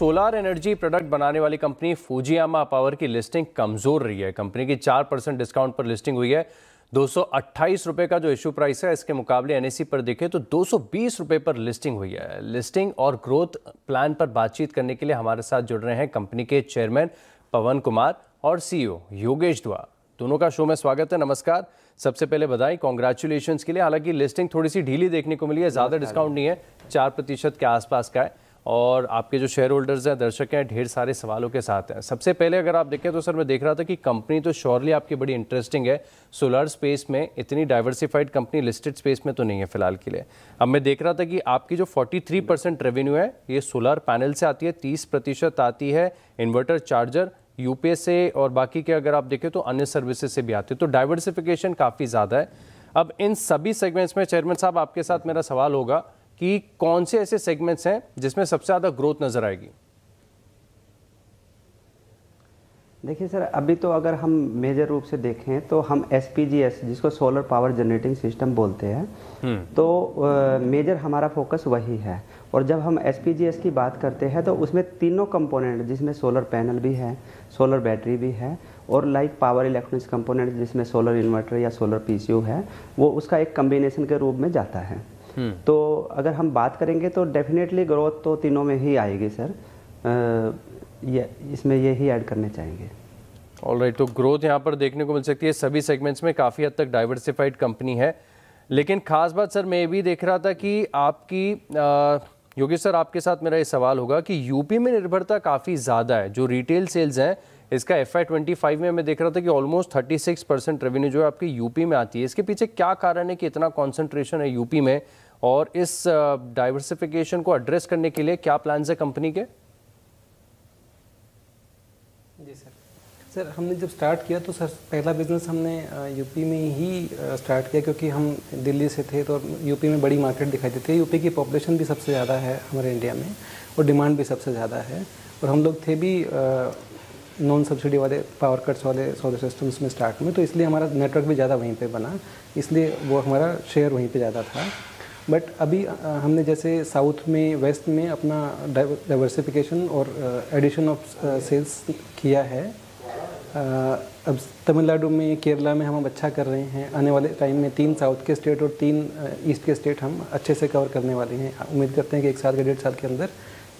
Solar energy product बनाने वाली company Fujiyama power की लिस्टिंग कमजोर रही है। कंपनी की 4% डिस्काउंट पर लिस्टिंग हुई है। 228 रुपए का जो इशू प्राइस है, इसके मुकाबले एनएसई पर देखें तो 220 रुपए पर लिस्टिंग हुई है। लिस्टिंग और ग्रोथ प्लान पर बातचीत करने के लिए हमारे साथ जुड़ रहे हैं कंपनी के चेयरमैन पवन कुमार और सीईओ योगेश दुआ। दोनों का शो में स्वागत है। नमस्कार। सबसे पहले बधाई, कॉन्ग्रेचुलेशंस के लिए। हालांकि लिस्टिंग थोड़ी सी ढीली देखने को मिली है, ज़्यादा डिस्काउंट नहीं है, 4% के आसपास का है और आपके जो शेयर होल्डर्स हैं, दर्शक हैं, ढेर सारे सवालों के साथ हैं। सबसे पहले अगर आप देखें तो सर, मैं देख रहा था कि कंपनी तो श्योरली आपकी बड़ी इंटरेस्टिंग है। सोलर स्पेस में इतनी डाइवर्सिफाइड कंपनी लिस्टेड स्पेस में तो नहीं है फिलहाल के लिए। अब मैं देख रहा था कि आपकी जो 43% रेवेन्यू है ये सोलर पैनल से आती है, 30% आती है इन्वर्टर चार्जर यूपीएस से, और बाकी के अगर आप देखें तो अन्य सर्विसेज से भी आती है। तो डाइवर्सिफिकेशन काफ़ी ज़्यादा है। अब इन सभी सेगमेंट्स में चेयरमैन साहब आपके साथ मेरा सवाल होगा कि कौन से ऐसे सेगमेंट्स हैं जिसमें सबसे ज़्यादा ग्रोथ नजर आएगी? देखिए सर, अभी तो अगर हम मेजर रूप से देखें तो हम एसपीजीएस, जिसको सोलर पावर जनरेटिंग सिस्टम बोलते हैं, तो मेजर हमारा फोकस वही है। और जब हम एसपीजीएस की बात करते हैं तो उसमें तीनों कंपोनेंट, जिसमें सोलर पैनल भी है, सोलर बैटरी भी है और लाइक पावर इलेक्ट्रॉनिक्स कंपोनेंट जिसमें सोलर इन्वर्टर या सोलर पीसीयू है, वो उसका एक कम्बिनेशन के रूप में जाता है। तो अगर हम बात करेंगे तो डेफिनेटली ग्रोथ तो तीनों में ही आएगी सर। इसमें यही ऐड करने चाहेंगे। ऑलराइट, तो ग्रोथ यहाँ पर देखने को मिल सकती है। सभी सेगमेंट्स में काफ़ी हद तक डाइवर्सिफाइड कंपनी है। लेकिन खास बात सर, मैं ये भी देख रहा था कि आपकी योगेश सर, आपके साथ मेरा ये सवाल होगा कि यूपी में निर्भरता काफ़ी ज़्यादा है। जो रिटेल सेल्स हैं, इसका FY25 में मैं देख रहा था कि ऑलमोस्ट 36% रेवेन्यू जो है आपकी यूपी में आती है। इसके पीछे क्या कारण है कि इतना कॉन्सेंट्रेशन है यूपी में, और इस डाइवर्सिफिकेशन को एड्रेस करने के लिए क्या प्लान्स है कंपनी के? जी सर, हमने जब स्टार्ट किया तो सर पहला बिजनेस हमने यूपी में ही स्टार्ट किया, क्योंकि हम दिल्ली से थे तो यूपी में बड़ी मार्केट दिखाई देती है। यूपी की पॉपुलेशन भी सबसे ज़्यादा है हमारे इंडिया में और डिमांड भी सबसे ज़्यादा है। और हम लोग थे भी नॉन सब्सिडी वाले पावर कट्स वाले सोलर सिस्टम्स में स्टार्ट में, तो इसलिए हमारा नेटवर्क भी ज़्यादा वहीं पे बना, इसलिए वो हमारा शेयर वहीं पे ज़्यादा था। बट अभी हमने जैसे साउथ में, वेस्ट में अपना डाइवर्सिफिकेशन और एडिशन ऑफ सेल्स किया है। अब तमिलनाडु में, केरला में हम अब अच्छा कर रहे हैं। आने वाले टाइम में 3 साउथ के स्टेट और 3 ईस्ट के स्टेट हम अच्छे से कवर करने वाले हैं। उम्मीद करते हैं कि 1 साल के 1.5 साल के अंदर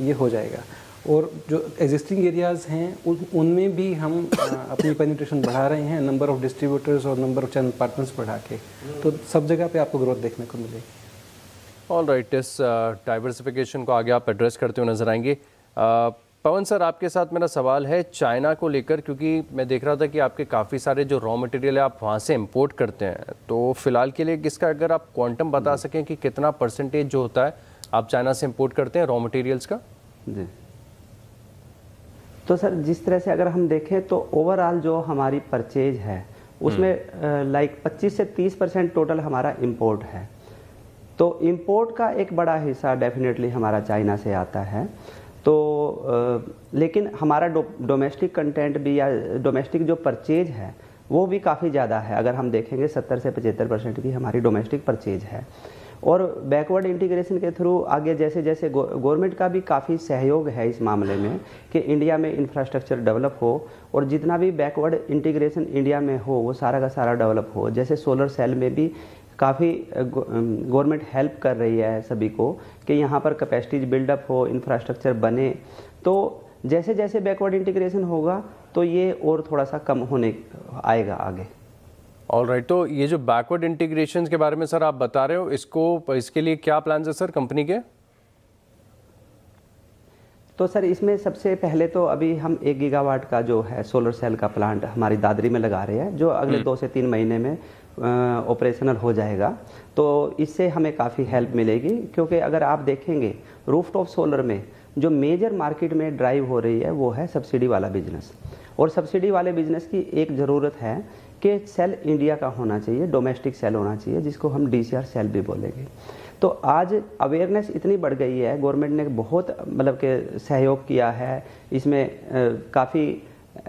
ये हो जाएगा। और जो एग्जिस्टिंग एरियाज़ हैं उनमें भी हम अपनी पेनिट्रेशन बढ़ा रहे हैं, नंबर ऑफ डिस्ट्रीब्यूटर्स और नंबर ऑफ चैनल पार्टनर्स बढ़ा के। तो सब जगह पे आपको ग्रोथ देखने को मिलेगी। ऑलराइट, इस डाइवर्सिफिकेशन को आगे आप एड्रेस करते हुए नजर आएंगे। पवन सर, आपके साथ मेरा सवाल है चाइना को लेकर, क्योंकि मैं देख रहा था कि आपके काफ़ी सारे जो रॉ मटेरियल है आप वहाँ से इंपोर्ट करते हैं। तो फिलहाल के लिए किसका अगर आप क्वांटम बता सकें कि कितना परसेंटेज जो होता है आप चाइना से इंपोर्ट करते हैं रॉ मटेरियल्स का? जी, तो सर जिस तरह से अगर हम देखें तो ओवरऑल जो हमारी परचेज है उसमें लाइक 25 से 30% टोटल हमारा इंपोर्ट है। तो इंपोर्ट का एक बड़ा हिस्सा डेफिनेटली हमारा चाइना से आता है। तो लेकिन हमारा डोमेस्टिक कंटेंट भी या डोमेस्टिक जो परचेज है वो भी काफ़ी ज़्यादा है। अगर हम देखेंगे 70 से 75% की हमारी डोमेस्टिक परचेज है। और बैकवर्ड इंटीग्रेशन के थ्रू आगे जैसे जैसे गवर्नमेंट का भी काफ़ी सहयोग है इस मामले में कि इंडिया में इंफ्रास्ट्रक्चर डेवलप हो और जितना भी बैकवर्ड इंटीग्रेशन इंडिया में हो वो सारा का सारा डेवलप हो। जैसे सोलर सेल में भी काफ़ी गवर्नमेंट हेल्प कर रही है सभी को कि यहाँ पर कैपेसिटीज बिल्डअप हो, इंफ्रास्ट्रक्चर बने। तो जैसे जैसे बैकवर्ड इंटीग्रेशन होगा तो ये और थोड़ा सा कम होने आएगा आगे। ऑलराइट, तो ये जो बैकवर्ड इंटीग्रेशन के बारे में सर आप बता रहे हो, इसके लिए क्या प्लान है सर कंपनी के? तो सर इसमें सबसे पहले तो अभी हम 1 गीगावाट का जो है सोलर सेल का प्लांट हमारी दादरी में लगा रहे हैं, जो अगले 2 से 3 महीने में ऑपरेशनल हो जाएगा। तो इससे हमें काफ़ी हेल्प मिलेगी, क्योंकि अगर आप देखेंगे रूफटॉप सोलर में जो मेजर मार्केट में ड्राइव हो रही है वो है सब्सिडी वाला बिजनेस। और सब्सिडी वाले बिजनेस की एक ज़रूरत है कि सेल इंडिया का होना चाहिए, डोमेस्टिक सेल होना चाहिए, जिसको हम DCR सेल भी बोलेंगे। तो आज अवेयरनेस इतनी बढ़ गई है, गवर्नमेंट ने बहुत मतलब के सहयोग किया है इसमें, काफ़ी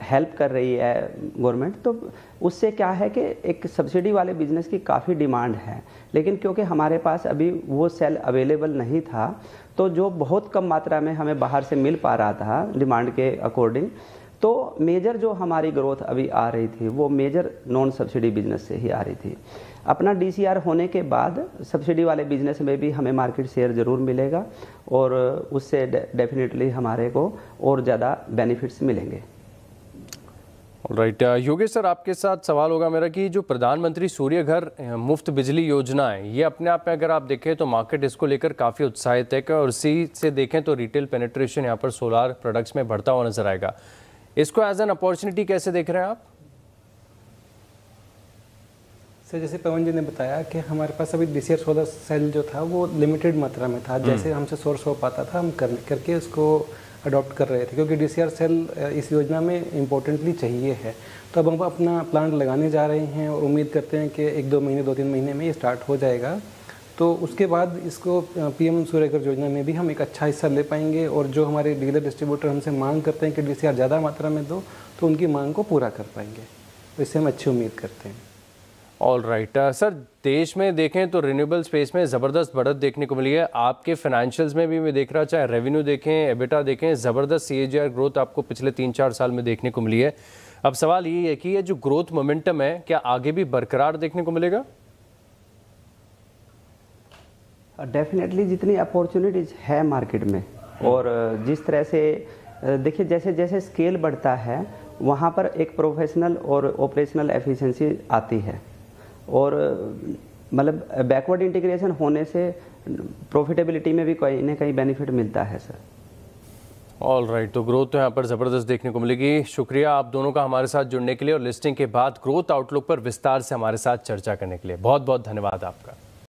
हेल्प कर रही है गवर्नमेंट। तो उससे क्या है कि एक सब्सिडी वाले बिजनेस की काफ़ी डिमांड है, लेकिन क्योंकि हमारे पास अभी वो सेल अवेलेबल नहीं था तो जो बहुत कम मात्रा में हमें बाहर से मिल पा रहा था डिमांड के अकॉर्डिंग, तो मेजर जो हमारी ग्रोथ अभी आ रही थी वो मेजर नॉन सब्सिडी बिजनेस से ही आ रही थी। अपना DCR होने के बाद सब्सिडी वाले बिजनेस में भी हमें मार्केट शेयर ज़रूर मिलेगा और उससे डेफिनेटली हमारे को और ज़्यादा बेनिफिट्स मिलेंगे। राइट योगेश सर, आपके साथ सवाल होगा मेरा कि जो प्रधानमंत्री सूर्य घर मुफ्त बिजली योजना है, ये अपने आप में अगर आप देखें तो मार्केट इसको लेकर काफ़ी उत्साहित है और इसी से देखें तो रिटेल पेनिट्रेशन यहाँ पर सोलार प्रोडक्ट्स में बढ़ता हुआ नजर आएगा। इसको एज एन अपॉर्चुनिटी कैसे देख रहे हैं आप? सर जैसे पवन जी ने बताया कि हमारे पास अभी DCR सोलर सेल जो था वो लिमिटेड मात्रा में था, जैसे हमसे सोर्स हो पाता था हम करके उसको अडॉप्ट कर रहे थे, क्योंकि DCR सेल इस योजना में इम्पोर्टेंटली चाहिए है। तो अब हम अपना प्लांट लगाने जा रहे हैं और उम्मीद करते हैं कि 1-2 महीने 2-3 महीने में ये स्टार्ट हो जाएगा। तो उसके बाद इसको PM सूर्य घर योजना में भी हम एक अच्छा हिस्सा ले पाएंगे और जो हमारे डीलर डिस्ट्रीब्यूटर हमसे मांग करते हैं कि DCR ज़्यादा मात्रा में दो, तो उनकी मांग को पूरा कर पाएंगे। तो इससे हम अच्छी उम्मीद करते हैं। ऑल राइट सर, देश में देखें तो रिन्यूएबल स्पेस में ज़बरदस्त बढ़त देखने को मिली है। आपके फाइनेंशियल्स में भी मैं देख रहा, चाहे रेवेन्यू देखें, एबिटा देखें, ज़बरदस्त CAGR ग्रोथ आपको पिछले 3-4 साल में देखने को मिली है। अब सवाल ये है कि ये जो ग्रोथ मोमेंटम है क्या आगे भी बरकरार देखने को मिलेगा? डेफिनेटली जितनी अपॉर्चुनिटीज है मार्केट में और जिस तरह से देखिए जैसे जैसे स्केल बढ़ता है वहाँ पर एक प्रोफेशनल और ऑपरेशनल एफिशिएंसी आती है और मतलब बैकवर्ड इंटीग्रेशन होने से प्रॉफिटेबिलिटी में भी कहीं ना कहीं बेनिफिट मिलता है सर। ऑल राइट, तो ग्रोथ तो यहाँ पर ज़बरदस्त देखने को मिलेगी। शुक्रिया आप दोनों का हमारे साथ जुड़ने के लिए और लिस्टिंग के बाद ग्रोथ आउटलुक पर विस्तार से हमारे साथ चर्चा करने के लिए। बहुत बहुत धन्यवाद आपका।